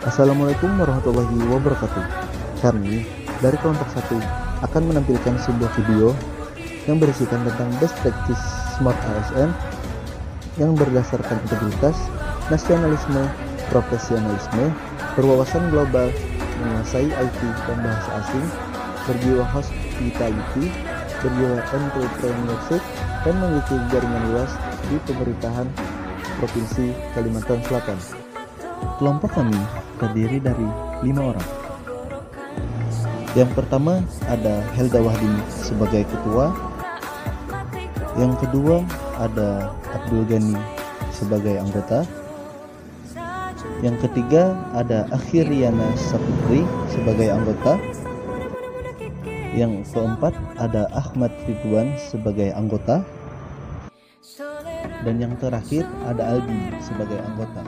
Assalamualaikum warahmatullahi wabarakatuh. Kami dari kelompok 1 akan menampilkan sebuah video yang berisikan tentang best practice Smart ASN yang berdasarkan integritas, nasionalisme, profesionalisme, berwawasan global, menguasai IT dan bahasa asing, berjiwa hospitality, berjiwa entrepreneurship, dan memiliki jaringan luas di pemerintahan Provinsi Kalimantan Selatan. Kelompok kami terdiri dari 5 orang. Yang pertama ada Helda Wahdini sebagai ketua. Yang kedua ada Abdul Ghani sebagai anggota. Yang ketiga ada Akhiriana Saputri sebagai anggota. Yang keempat ada Ahmad Ridwan sebagai anggota. Dan yang terakhir ada Aldi sebagai anggota.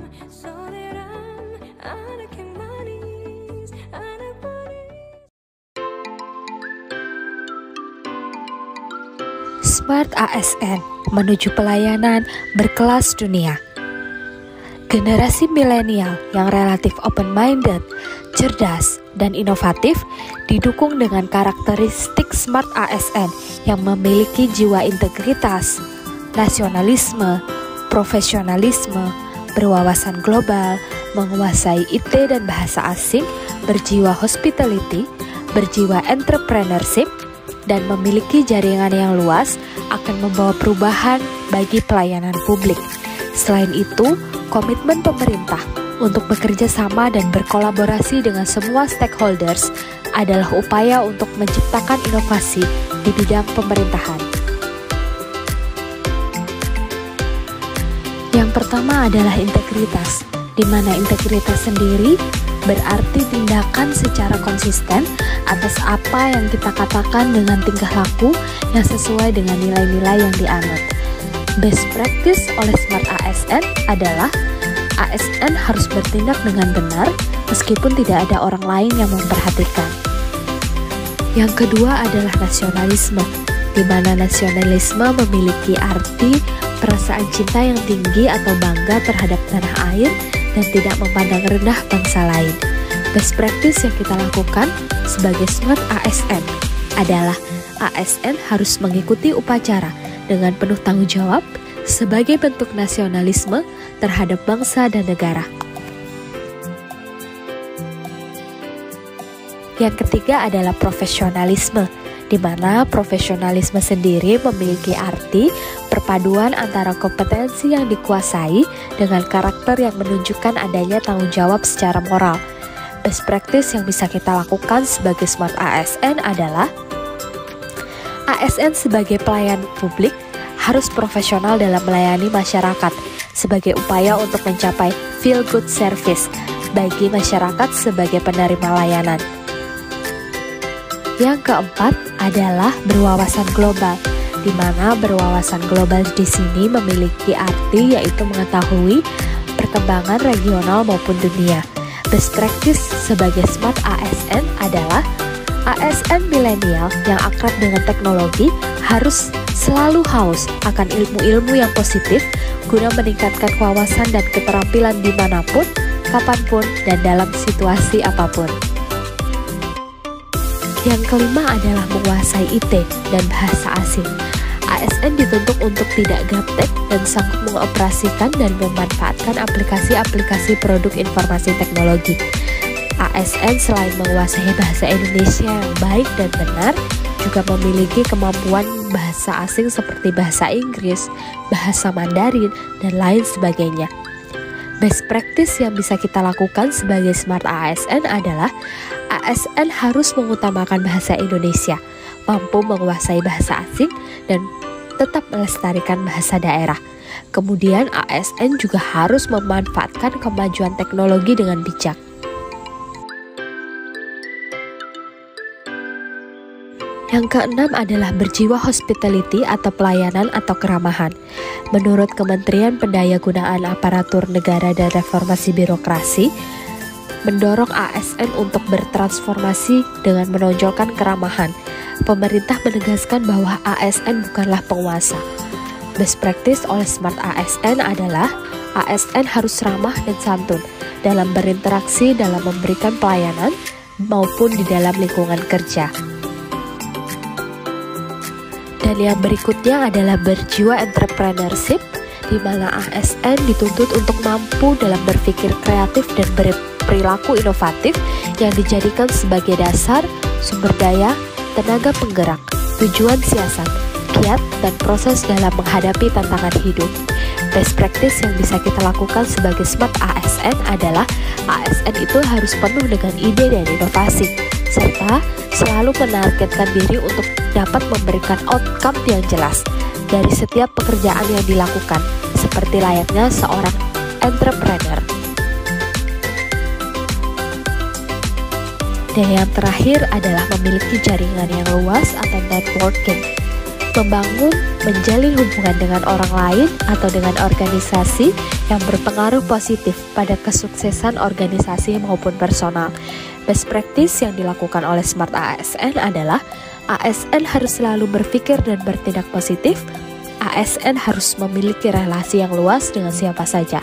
Smart ASN menuju pelayanan berkelas dunia. Generasi milenial yang relatif open-minded, cerdas, dan inovatif didukung dengan karakteristik Smart ASN yang memiliki jiwa integritas, nasionalisme, profesionalisme, berwawasan global, menguasai IT dan bahasa asing, berjiwa hospitality, berjiwa entrepreneurship, dan memiliki jaringan yang luas akan membawa perubahan bagi pelayanan publik. Selain itu, komitmen pemerintah untuk bekerja sama dan berkolaborasi dengan semua stakeholders adalah upaya untuk menciptakan inovasi di bidang pemerintahan. Yang pertama adalah integritas, di mana integritas sendiri berarti tindakan secara konsisten atas apa yang kita katakan dengan tingkah laku yang sesuai dengan nilai-nilai yang dianut. Best practice oleh Smart ASN adalah ASN harus bertindak dengan benar meskipun tidak ada orang lain yang memperhatikan. Yang kedua adalah nasionalisme, di mana nasionalisme memiliki arti perasaan cinta yang tinggi atau bangga terhadap tanah air dan tidak memandang rendah bangsa lain. Best practice yang kita lakukan sebagai Smart ASN adalah ASN harus mengikuti upacara dengan penuh tanggung jawab sebagai bentuk nasionalisme terhadap bangsa dan negara. Yang ketiga adalah profesionalisme, di mana profesionalisme sendiri memiliki arti perpaduan antara kompetensi yang dikuasai dengan karakter yang menunjukkan adanya tanggung jawab secara moral. Best practice yang bisa kita lakukan sebagai Smart ASN adalah ASN sebagai pelayan publik harus profesional dalam melayani masyarakat sebagai upaya untuk mencapai feel good service bagi masyarakat sebagai penerima layanan. Yang keempat adalah berwawasan global, di mana berwawasan global di sini memiliki arti yaitu mengetahui perkembangan regional maupun dunia. Best practice sebagai Smart ASN adalah ASN milenial yang akrab dengan teknologi harus selalu haus akan ilmu-ilmu yang positif guna meningkatkan wawasan dan keterampilan dimanapun, kapanpun, dan dalam situasi apapun. Yang kelima adalah menguasai IT dan bahasa asing. ASN dituntut untuk tidak gaptek dan sanggup mengoperasikan dan memanfaatkan aplikasi-aplikasi produk informasi teknologi. ASN selain menguasai bahasa Indonesia yang baik dan benar, juga memiliki kemampuan bahasa asing seperti bahasa Inggris, bahasa Mandarin, dan lain sebagainya. Best practice yang bisa kita lakukan sebagai Smart ASN adalah ASN harus mengutamakan bahasa Indonesia, mampu menguasai bahasa asing, dan tetap melestarikan bahasa daerah. Kemudian ASN juga harus memanfaatkan kemajuan teknologi dengan bijak. Yang keenam adalah berjiwa hospitality atau pelayanan atau keramahan. Menurut Kementerian Pendayagunaan Aparatur Negara dan Reformasi Birokrasi, mendorong ASN untuk bertransformasi dengan menonjolkan keramahan. Pemerintah menegaskan bahwa ASN bukanlah penguasa. Best practice oleh Smart ASN adalah ASN harus ramah dan santun dalam berinteraksi dalam memberikan pelayanan maupun di dalam lingkungan kerja. Dan yang berikutnya adalah berjiwa entrepreneurship, di mana ASN dituntut untuk mampu dalam berpikir kreatif dan berperilaku inovatif yang dijadikan sebagai dasar, sumber daya, tenaga penggerak, tujuan siasat, kiat, dan proses dalam menghadapi tantangan hidup. Best practice yang bisa kita lakukan sebagai smart ASN adalah ASN itu harus penuh dengan ide dan inovasi, serta selalu menargetkan diri untuk dapat memberikan outcome yang jelas dari setiap pekerjaan yang dilakukan, seperti layaknya seorang entrepreneur. Dan yang terakhir adalah memiliki jaringan yang luas atau networking. Membangun, menjalin hubungan dengan orang lain atau dengan organisasi yang berpengaruh positif pada kesuksesan organisasi maupun personal. Best practice yang dilakukan oleh Smart ASN adalah ASN harus selalu berpikir dan bertindak positif. ASN harus memiliki relasi yang luas dengan siapa saja.